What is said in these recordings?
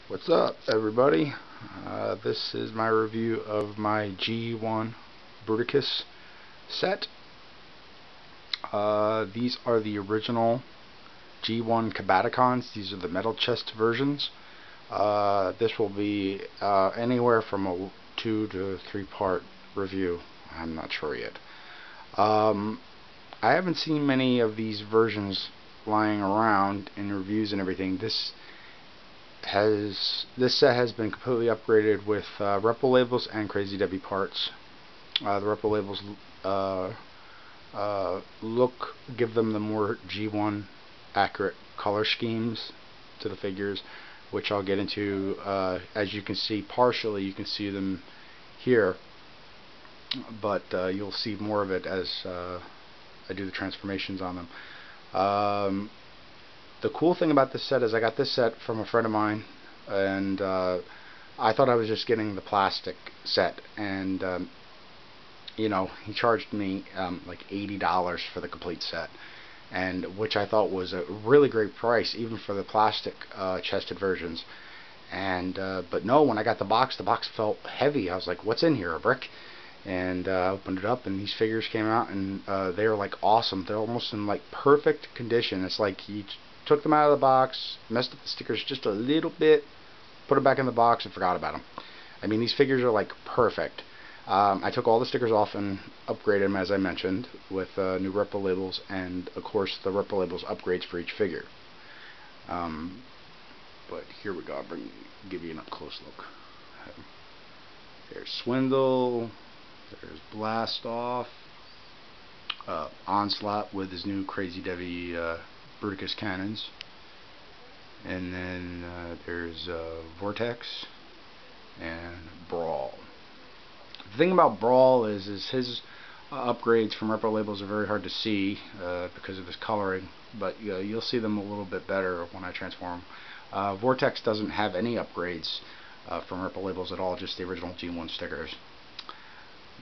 What's up, everybody? This is my review of my G1 Bruticus set. These are the original G1 Combaticons. These are the metal chest versions. This will be anywhere from a 2 to 3 part review. I'm not sure yet. I haven't seen many of these versions lying around in reviews and everything. This set has been completely upgraded with Reprolabels and Crazy Devy parts. The Reprolabels give them the more G1 accurate color schemes to the figures, which I'll get into. As you can see, partially you can see them here, but you'll see more of it as I do the transformations on them. The cool thing about this set is I got this set from a friend of mine, and I thought I was just getting the plastic set, and you know, he charged me like $80 for the complete set, and which I thought was a really great price even for the plastic chested versions. And but no, when I got the box felt heavy. I was like, what's in here, a brick? And I opened it up, and these figures came out, and they're like awesome. They're almost in like perfect condition. It's like he took them out of the box, messed up the stickers just a little bit, put them back in the box, and forgot about them. I mean, these figures are like perfect. I took all the stickers off and upgraded them, as I mentioned, with new Reprolabels, and of course the Reprolabels upgrades for each figure. But here we go. I'll give you an up close look. There's Swindle. There's Blastoff. Onslaught with his new Crazy Devy Bruticus cannons. And then there's Vortex and Brawl. The thing about Brawl is his upgrades from Reprolabels are very hard to see because of his coloring, but you'll see them a little bit better when I transform them. Vortex doesn't have any upgrades from Reprolabels at all, just the original G1 stickers.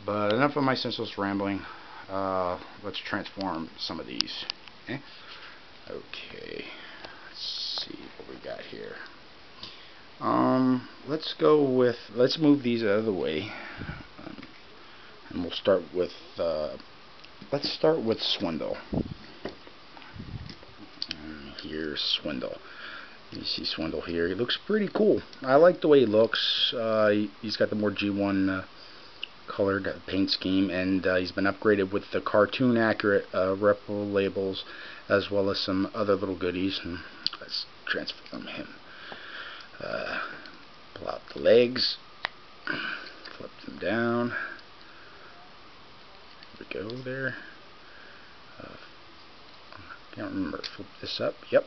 But enough of my senseless rambling. Let's transform some of these. Okay, let's see what we got here. Let's move these out of the way, and we'll start with let's start with Swindle. And here's Swindle. You see Swindle here. He looks pretty cool. I like the way he looks. He's got the more G1 colored paint scheme, and he's been upgraded with the cartoon accurate Reprolabels, as well as some other little goodies. And let's transform him. Pull out the legs, flip them down. There we go there. I can't remember. Flip this up. Yep.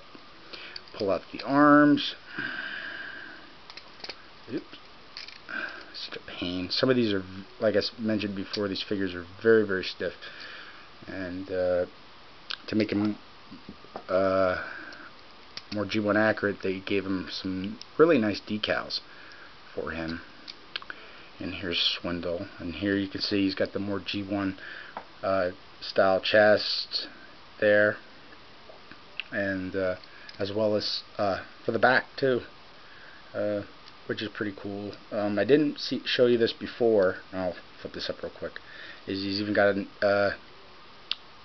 Pull out the arms. Oops. Such a pain. Some of these are, like I mentioned before, these figures are very, very stiff. And to make them more G1 accurate, they gave him some really nice decals for him. And here's Swindle. And here you can see he's got the more G1 style chest there. And as well as for the back too. Which is pretty cool. I didn't show you this before. I'll flip this up real quick. He's even got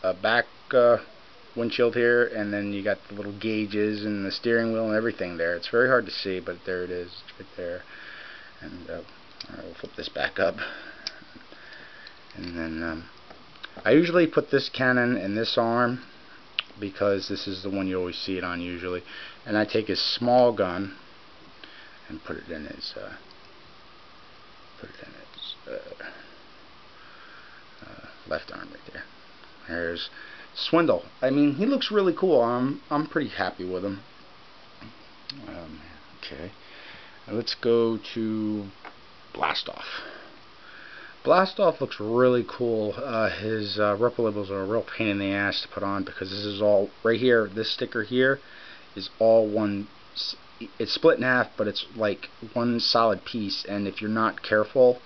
a back windshield here, and then you got the little gauges and the steering wheel and everything there. It's very hard to see, but there it is. It's right there. And we'll flip this back up. And then I usually put this cannon in this arm because this is the one you always see it on usually. And I take his small gun and put it in his left arm right there. There's Swindle. I mean, he looks really cool. I'm pretty happy with him. Okay, now let's go to Blastoff. Blastoff looks really cool. His Reprolabels are a real pain in the ass to put on because this is all right here. This sticker here is all one. It's split in half, but it's like one solid piece, and if you're not careful,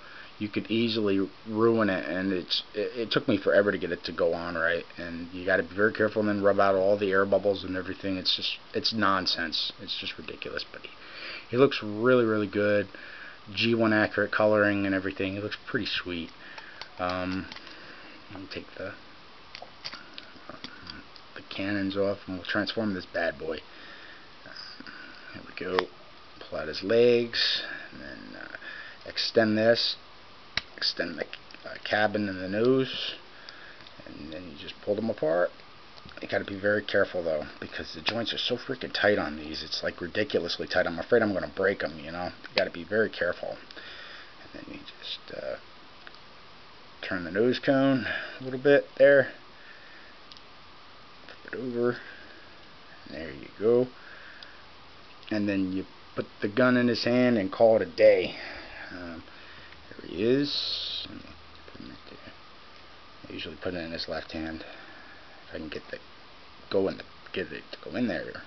you could easily ruin it, and it took me forever to get it to go on right, and you got to be very careful and then rub out all the air bubbles and everything. It's nonsense. It's just ridiculous. But he looks really good. G1 accurate coloring and everything. He looks pretty sweet. Let me take the cannons off and we'll transform this bad boy. Here we go. Pull out his legs and then extend this. Extend the cabin and the nose, and then you just pull them apart. You got to be very careful though, because the joints are so freaking tight on these. It's like ridiculously tight. I'm afraid I'm going to break them. You know, you got to be very careful. And then you just turn the nose cone a little bit there. Flip it over. And there you go. And then you put the gun in his hand and call it a day. There he is. Put him right there. I usually put it in his left hand. If I can get it to go in there.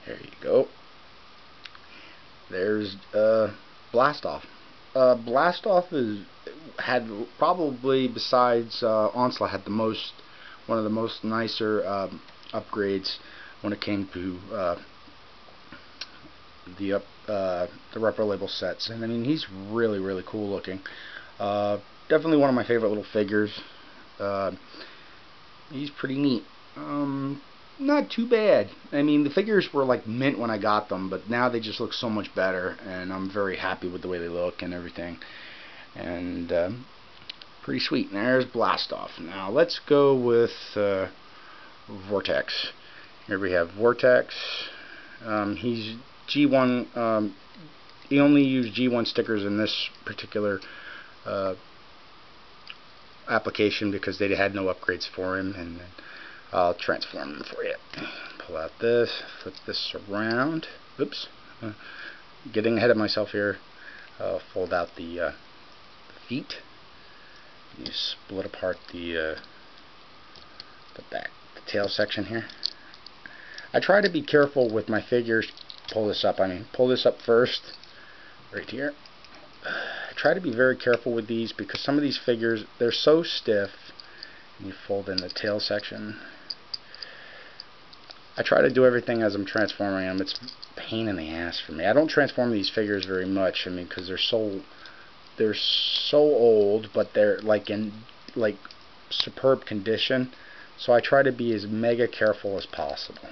There you go. There's Blastoff. Blastoff had probably, besides Onslaught, had one of the most nicer upgrades when it came to the Reprolabels sets, and I mean he's really cool looking. Definitely one of my favorite little figures. He's pretty neat. Not too bad. I mean the figures were like mint when I got them, but now they just look so much better, and I'm very happy with the way they look and everything. And pretty sweet. And there's Blastoff. Now let's go with Vortex. Here we have Vortex. He's G1, he only used G1 stickers in this particular application because they had no upgrades for him, and I'll transform him for you. Pull out this, flip this around. Oops, getting ahead of myself here. Fold out the feet. You split apart the tail section here. I try to be careful with my figures. Pull this up first, right here. I try to be very careful with these because some of these figures, they're so stiff. And you fold in the tail section. I try to do everything as I'm transforming them. It's a pain in the ass for me. I don't transform these figures very much. I mean, because they're so old, but they're in superb condition. So I try to be as mega careful as possible.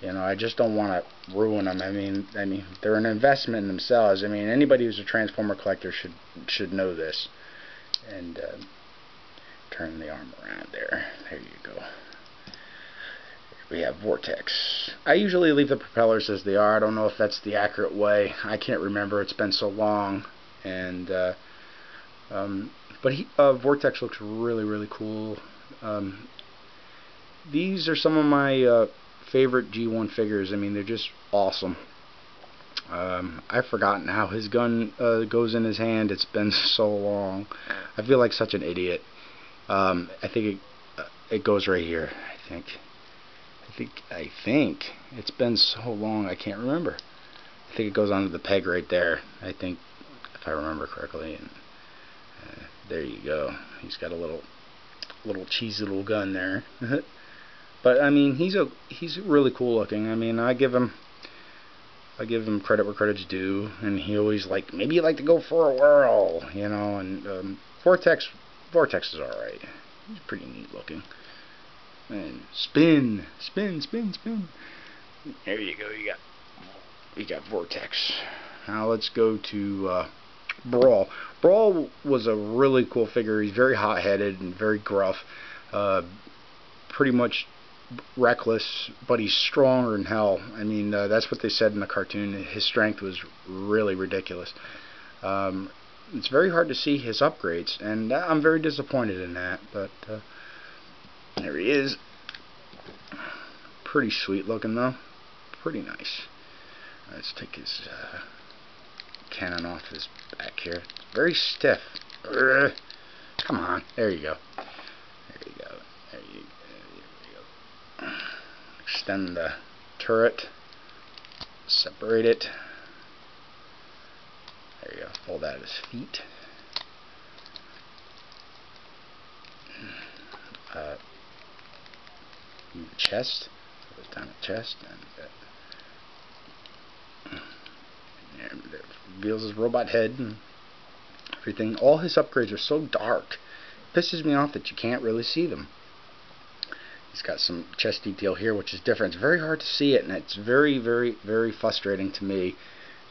You know, I just don't want to ruin them. I mean, they're an investment in themselves. I mean, anybody who's a Transformer collector should know this. And turn the arm around there. There you go. We have Vortex. I usually leave the propellers as they are. I don't know if that's the accurate way. I can't remember. It's been so long. And but Vortex looks really cool. These are some of my favorite G1 figures. I mean, they're just awesome. I've forgotten how his gun goes in his hand. It's been so long. I feel like such an idiot. I think it goes right here. I think it's been so long I can't remember. I think it goes onto the peg right there. I think, if I remember correctly. And there you go. He's got a little cheesy little gun there. But I mean, he's really cool looking. I mean, I give him credit where credit's due, and he always maybe you like to go for a whirl, you know. And Vortex is all right. He's pretty neat looking. And spin. There you go. You got Vortex. Now let's go to Brawl. Brawl was a really cool figure. He's very hot-headed and very gruff. Pretty much reckless, but he's stronger than hell. I mean, that's what they said in the cartoon. His strength was really ridiculous. It's very hard to see his upgrades, and I'm very disappointed in that. But there he is. Pretty sweet looking though. Pretty nice. Let's take his cannon off his back here. Very stiff. Come on. There you go. There you go. Extend the turret. Separate it. There you go. Fold out his feet. chest, goes down the chest, and there reveals his robot head and everything. All his upgrades are so dark, it pisses me off that you can't really see them. He's got some chest detail here, which is different. It's very hard to see it, and it's very, very, very frustrating to me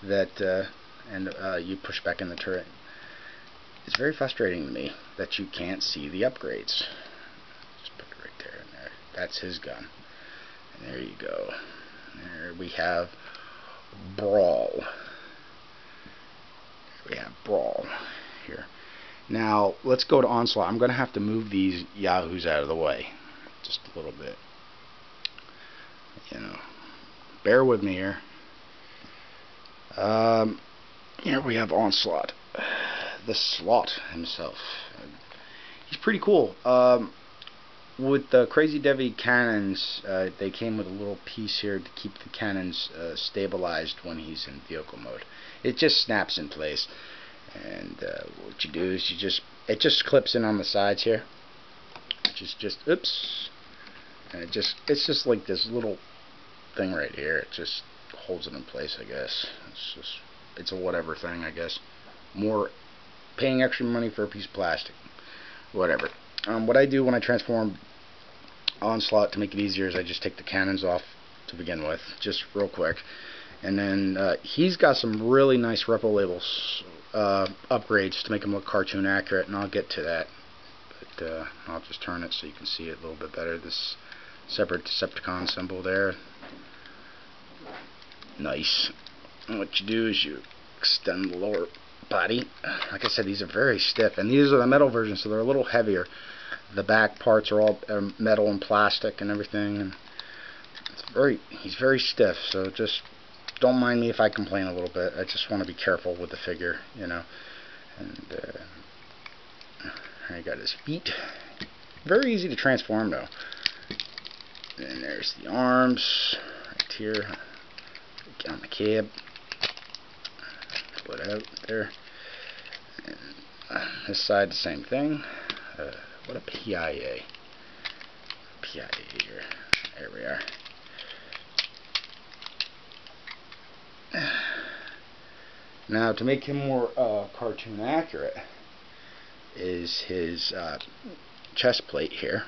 that, you push back in the turret. It's very frustrating to me that you can't see the upgrades. Just put it right there and there. That's his gun. And there you go. There we have Brawl. We have Brawl here. Now, let's go to Onslaught. I'm going to have to move these yahoos out of the way. Just a little bit. You know, bear with me here. Here we have Onslaught. The Slot himself. He's pretty cool. With the Crazy Devy cannons, they came with a little piece here to keep the cannons stabilized when he's in vehicle mode. It just snaps in place, and what you do is it just clips in on the sides here, which is just oops, and it's just like this little thing right here. It just holds it in place, I guess. It's a whatever thing, I guess. More paying extra money for a piece of plastic, whatever. What I do when I transform Onslaught to make it easier is I just take the cannons off to begin with, just real quick, and then he's got some really nice Reprolabels upgrades to make him look cartoon accurate, and I'll get to that, but I'll just turn it so you can see it a little bit better. This separate Decepticon symbol there, nice. And what you do is you extend the lower body. Like I said, these are very stiff, and these are the metal versions, so they're a little heavier. The back parts are all metal and plastic and everything, and he's very stiff, so just don't mind me if I complain a little bit. I just want to be careful with the figure, you know. And I got his feet. Very easy to transform though. And there's the arms right here. Get on the cab. Split out there. And this side the same thing. What a PIA. PIA here. There we are. Now, to make him more cartoon accurate is his chest plate here.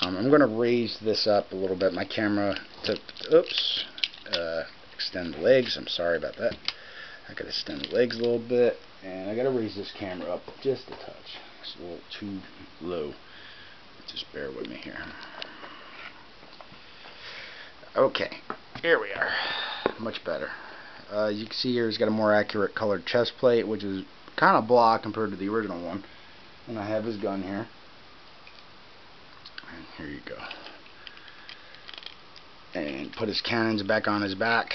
I'm going to raise this up a little bit. My camera oops, extend the legs. I'm sorry about that. I got to extend the legs a little bit, and I got to raise this camera up just a touch. It's a little too low. Just bear with me here. Okay, here we are. Much better. You can see here he's got a more accurate colored chest plate, which is kind of block compared to the original one. And I have his gun here. And here you go. And put his cannons back on his back.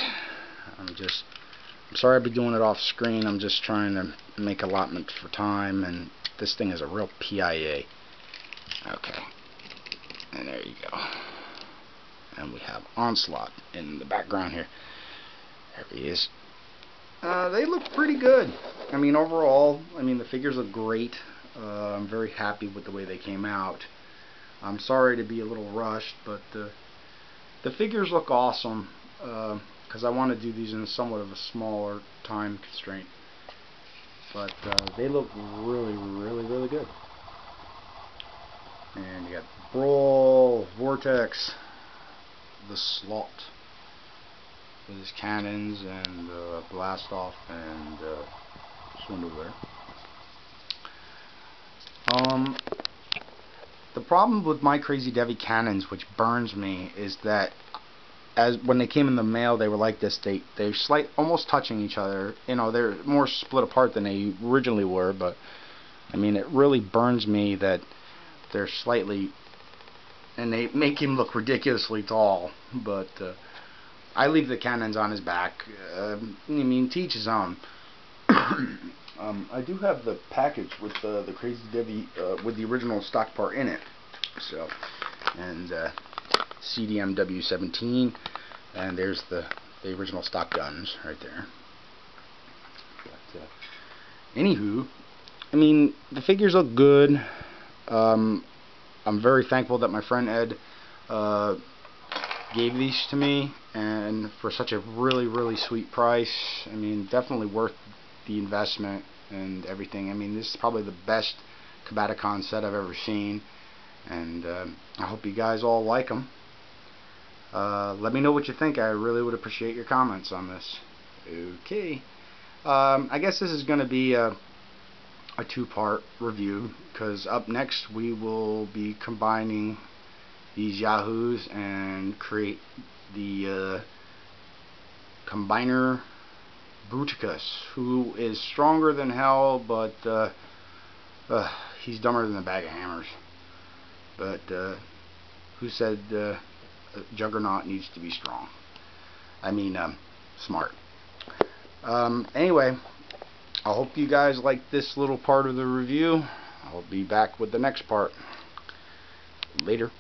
I'm sorry I'll be doing it off screen. I'm just trying to make allotment for time, and this thing is a real PIA. Okay. And there you go. And we have Onslaught in the background here. There he is. They look pretty good. I mean, overall, the figures look great. I'm very happy with the way they came out. I'm sorry to be a little rushed, but the figures look awesome, because I want to do these in somewhat of a smaller time constraint. But they look really, really, really good. And you got Brawl, Vortex, the Slot with his cannons, and Blastoff and Swindle there. The problem with my Crazy Devy cannons, which burns me, is that when they came in the mail, they were like this. They're almost touching each other. You know, they're more split apart than they originally were. But it really burns me that they're slightly, and they make him look ridiculously tall. But I leave the cannons on his back. To each his own. I do have the package with the Crazy Devy with the original stock part in it. So, and CDM W17, and there's the original stock guns right there. But, anywho, the figures look good. I'm very thankful that my friend Ed gave these to me, and for such a really sweet price. I mean, definitely worth the investment and everything. I mean, this is probably the best Combaticon set I've ever seen, and I hope you guys all like them. Let me know what you think. I really would appreciate your comments on this. Okay. I guess this is going to be a two-part review, because up next we will be combining these yahoos and create the combiner Bruticus, who is stronger than hell, but he's dumber than a bag of hammers. But who said Juggernaut needs to be strong? I mean, smart. Anyway, I hope you guys like this little part of the review. I'll be back with the next part. Later.